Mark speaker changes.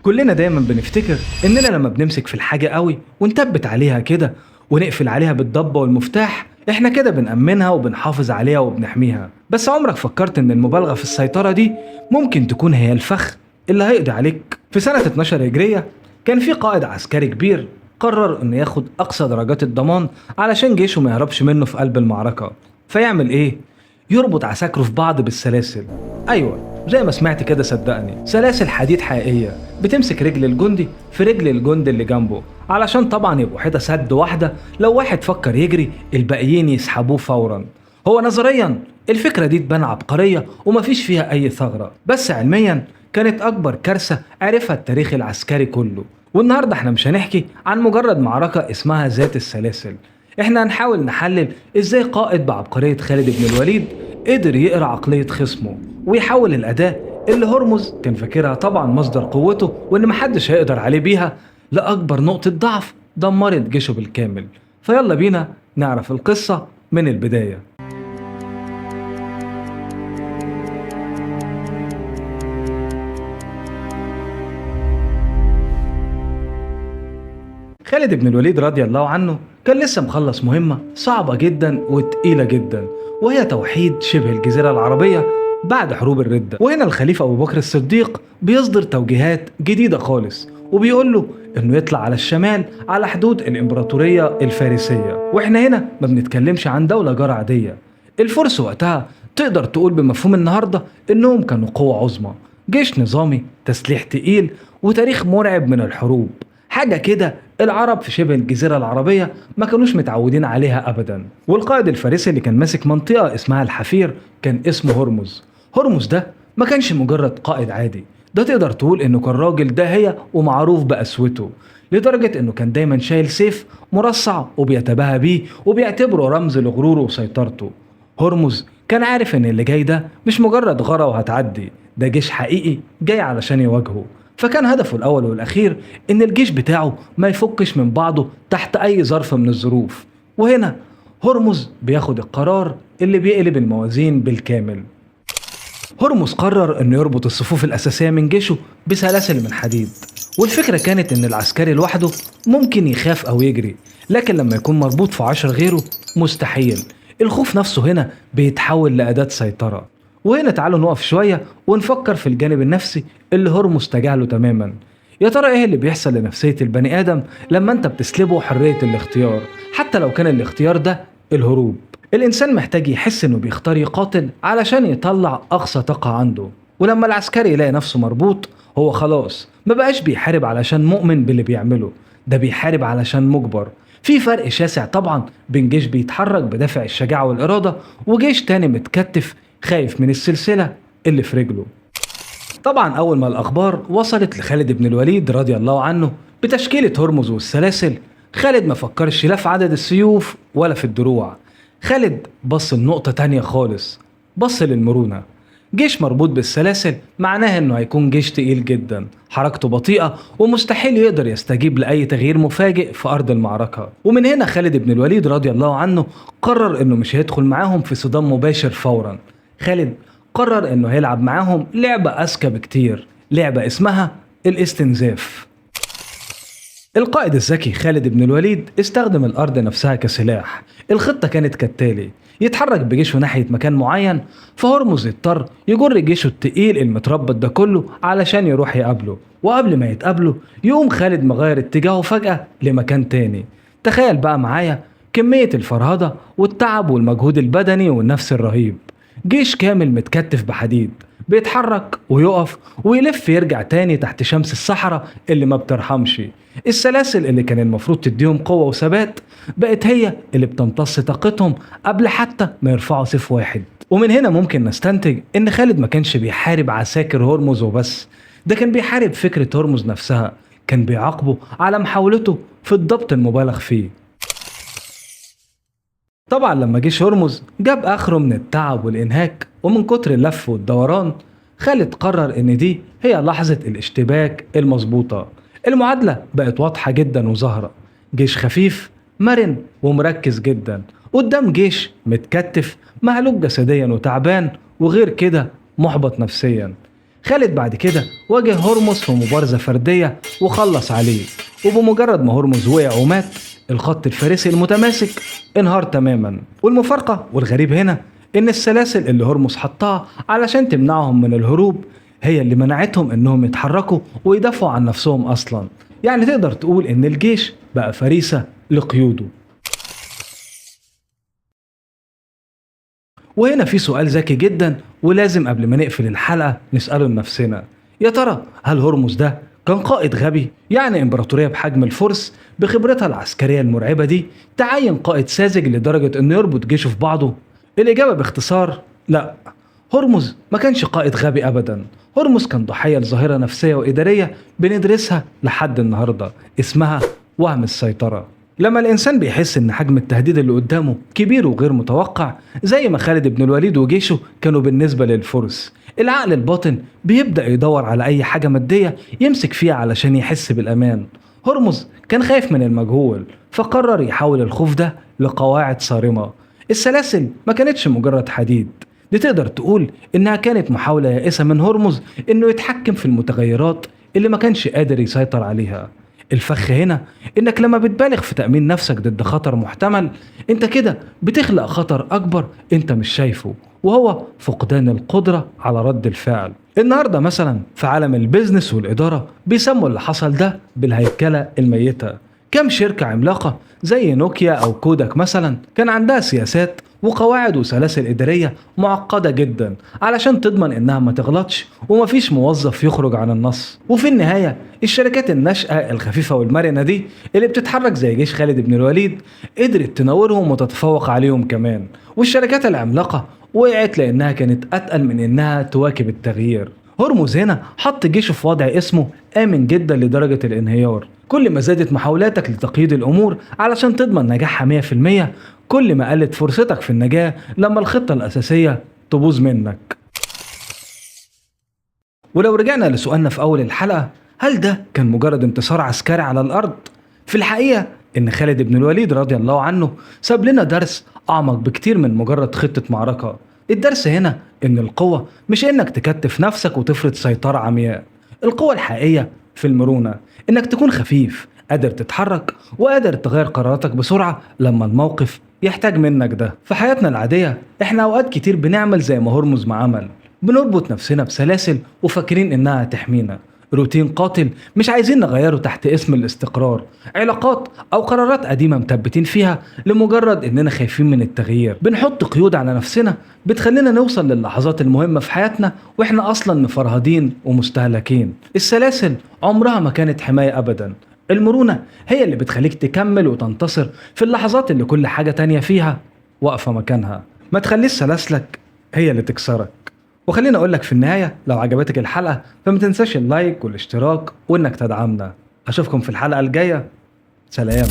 Speaker 1: كلنا دايما بنفتكر اننا لما بنمسك في الحاجة قوي ونثبت عليها كده ونقفل عليها بالضبة والمفتاح احنا كده بنأمنها وبنحافظ عليها وبنحميها. بس عمرك فكرت ان المبالغة في السيطرة دي ممكن تكون هي الفخ اللي هيقضي عليك؟ في سنة 12 هجرية كان في قائد عسكري كبير قرر انه ياخد اقصى درجات الضمان علشان جيشه ما يهربش منه في قلب المعركة. فيعمل ايه؟ يربط عساكره في بعض بالسلاسل. ايوه زي ما سمعت كده، صدقني، سلاسل حديد حقيقية بتمسك رجل الجندي في رجل الجندي اللي جنبه، علشان طبعا يبقوا حيطة سد واحدة، لو واحد فكر يجري الباقيين يسحبوه فورا. هو نظريا الفكرة دي تبان عبقرية ومفيش فيها أي ثغرة، بس علميا كانت أكبر كارثة عرفها التاريخ العسكري كله. والنهاردة احنا مش هنحكي عن مجرد معركة اسمها ذات السلاسل، احنا هنحاول نحلل ازاي قائد بعبقرية خالد بن الوليد قدر يقرأ عقلية خصمه ويحول الأداة اللي هرمز كان فاكرها طبعا مصدر قوته وإن محدش هيقدر عليه بيها لأكبر نقطة ضعف دمرت جيشه بالكامل. فيلا بينا نعرف القصة من البداية. خالد بن الوليد رضي الله عنه كان لسه مخلص مهمة صعبة جدا وتقيلة جدا، وهي توحيد شبه الجزيرة العربية بعد حروب الردة. وهنا الخليفة أبو بكر الصديق بيصدر توجيهات جديدة خالص وبيقول له إنه يطلع على الشمال على حدود الإمبراطورية الفارسية. وإحنا هنا ما بنتكلمش عن دولة جارة عادية، الفرس وقتها تقدر تقول بمفهوم النهاردة إنهم كانوا قوة عظمى، جيش نظامي، تسليح تقيل، وتاريخ مرعب من الحروب. حاجة كده العرب في شبه الجزيرة العربية ما كانوش متعودين عليها أبدا. والقائد الفارسي اللي كان ماسك منطقة اسمها الحفير كان اسمه هرمز. هرمز ده ما كانش مجرد قائد عادي، ده تقدر تقول انه كان راجل داهية ومعروف بقسوته، لدرجة انه كان دايما شايل سيف مرصع وبيتباهى بيه وبيعتبره رمز لغروره وسيطرته. هرمز كان عارف ان اللي جاي ده مش مجرد غارة وهتعدي، ده جيش حقيقي جاي علشان يواجهه. فكان هدفه الأول والأخير إن الجيش بتاعه ما يفكش من بعضه تحت أي ظرف من الظروف. وهنا هرمز بياخد القرار اللي بيقلب الموازين بالكامل. هرمز قرر إنه يربط الصفوف الأساسية من جيشه بسلاسل من حديد، والفكرة كانت إن العسكري لوحده ممكن يخاف أو يجري، لكن لما يكون مربوط في 10 غيره مستحيل. الخوف نفسه هنا بيتحول لأداة سيطرة. وهنا تعالوا نقف شوية ونفكر في الجانب النفسي اللي هرمز تجاهله تماما. يا ترى ايه اللي بيحصل لنفسية البني آدم لما انت بتسلبه حرية الاختيار، حتى لو كان الاختيار ده الهروب؟ الإنسان محتاج يحس انه بيختار يقاتل علشان يطلع أقصى طاقة عنده، ولما العسكري يلاقي نفسه مربوط هو خلاص ما بقاش بيحارب علشان مؤمن باللي بيعمله، ده بيحارب علشان مجبر. في فرق شاسع طبعا بين جيش بيتحرك بدافع الشجاعة والإرادة وجيش تاني متكتف خايف من السلسلة اللي في رجله. طبعا أول ما الأخبار وصلت لخالد بن الوليد رضي الله عنه بتشكيلة هرمز والسلاسل، خالد ما فكرش لا في عدد السيوف ولا في الدروع. خالد بص لنقطة تانية خالص، بص للمرونة. جيش مربوط بالسلاسل معناه انه هيكون جيش تقيل جدا، حركته بطيئة ومستحيل يقدر يستجيب لأي تغيير مفاجئ في أرض المعركة. ومن هنا خالد بن الوليد رضي الله عنه قرر انه مش هيدخل معاهم في صدام مباشر فورا. خالد قرر انه هيلعب معاهم لعبة أذكى بكتير، لعبة اسمها الاستنزاف. القائد الذكي خالد بن الوليد استخدم الأرض نفسها كسلاح. الخطة كانت كالتالي: يتحرك بجيشه ناحية مكان معين، فهرمز يضطر يجر جيشه التقيل المتربط ده كله علشان يروح يقابله، وقبل ما يتقابله يقوم خالد مغير اتجاهه فجأة لمكان تاني. تخيل بقى معايا كمية الفرهدة والتعب والمجهود البدني والنفسي الرهيب. جيش كامل متكتف بحديد بيتحرك ويقف ويلف يرجع تاني تحت شمس الصحراء اللي ما بترحمش. السلاسل اللي كان المفروض تديهم قوة وثبات بقت هي اللي بتمتص طاقتهم قبل حتى ما يرفعوا سيف واحد. ومن هنا ممكن نستنتج ان خالد ما كانش بيحارب عساكر هرمز وبس، ده كان بيحارب فكرة هرمز نفسها، كان بيعاقبه على محاولته في الضبط المبالغ فيه. طبعا لما جيش هرمز جاب اخره من التعب والانهاك ومن كتر اللف والدوران، خالد قرر ان دي هي لحظة الاشتباك المظبوطة. المعادلة بقت واضحة جدا وظاهرة، جيش خفيف مرن ومركز جدا قدام جيش متكتف مهلوك جسديا وتعبان وغير كده محبط نفسيا. خالد بعد كده واجه هرمز في مبارزة فردية وخلص عليه، وبمجرد ما هرمز وقع ومات الخط الفارسي المتماسك انهار تماما. والمفارقة والغريب هنا إن السلاسل اللي هرمز حطها علشان تمنعهم من الهروب هي اللي منعتهم إنهم يتحركوا ويدافعوا عن نفسهم أصلا. يعني تقدر تقول إن الجيش بقى فريسة لقيوده. وهنا في سؤال ذكي جدا ولازم قبل ما نقفل الحلقة نسأله لنفسنا، يا ترى هل هرمز ده كان قائد غبي؟ يعني إمبراطورية بحجم الفرس بخبرتها العسكرية المرعبة دي تعين قائد ساذج لدرجة إنه يربط جيشه في بعضه؟ الإجابة باختصار لا، هرمز ما كانش قائد غبي أبدا. هرمز كان ضحية لظاهرة نفسية وإدارية بندرسها لحد النهاردة اسمها وهم السيطرة. لما الإنسان بيحس إن حجم التهديد اللي قدامه كبير وغير متوقع زي ما خالد بن الوليد وجيشه كانوا بالنسبة للفرس، العقل الباطن بيبدأ يدور على أي حاجة مادية يمسك فيها علشان يحس بالأمان. هرمز كان خايف من المجهول فقرر يحول الخوف ده لقواعد صارمة. السلاسل ما كانتش مجرد حديد، دي تقدر تقول إنها كانت محاولة يائسة من هرمز إنه يتحكم في المتغيرات اللي ما كانش قادر يسيطر عليها. الفخ هنا إنك لما بتبالغ في تأمين نفسك ضد خطر محتمل أنت كده بتخلق خطر أكبر أنت مش شايفه، وهو فقدان القدرة على رد الفعل. النهاردة مثلا في عالم البيزنس والإدارة بيسموا اللي حصل ده بالهيكلة الميتة. كم شركة عملاقة زي نوكيا أو كوداك مثلا كان عندها سياسات وقواعد وسلاسل إدارية معقدة جدا علشان تضمن إنها ما تغلطش ومفيش موظف يخرج عن النص. وفي النهاية الشركات الناشئة الخفيفة والمرنة دي اللي بتتحرك زي جيش خالد بن الوليد قدرت تناورهم وتتفوق عليهم كمان، والشركات العملاقة وقعت لأنها كانت أتقل من إنها تواكب التغيير. هرمز هنا حط جيشه في وضع اسمه آمن جدا لدرجة الانهيار. كل ما زادت محاولاتك لتقييد الأمور علشان تضمن نجاحها 100%، كل ما قلت فرصتك في النجاة لما الخطة الأساسية تبوظ منك. ولو رجعنا لسؤالنا في أول الحلقة، هل ده كان مجرد انتصار عسكري على الأرض؟ في الحقيقة إن خالد بن الوليد رضي الله عنه ساب لنا درس أعمق بكتير من مجرد خطة معركة. الدرس هنا إن القوة مش إنك تكتف نفسك وتفرض سيطرة عمياء، القوة الحقيقية في المرونة، إنك تكون خفيف قادر تتحرك وقادر تغير قراراتك بسرعة لما الموقف يحتاج منك ده. في حياتنا العادية إحنا أوقات كتير بنعمل زي ما هرمز ما عمل، بنربط نفسنا بسلاسل وفاكرين إنها تحمينا، روتين قاتل مش عايزين نغيره تحت اسم الاستقرار، علاقات أو قرارات قديمة مثبتين فيها لمجرد إننا خايفين من التغيير. بنحط قيود على نفسنا بتخلينا نوصل للحظات المهمة في حياتنا وإحنا أصلا مفرهدين ومستهلكين. السلاسل عمرها ما كانت حماية أبدا، المرونة هي اللي بتخليك تكمل وتنتصر في اللحظات اللي كل حاجة تانية فيها واقفة مكانها. ما تخليش سلاسلك هي اللي تكسرك. وخليني أقولك في النهاية، لو عجبتك الحلقة فما تنساش اللايك والاشتراك وإنك تدعمنا. أشوفكم في الحلقة الجاية، سلام.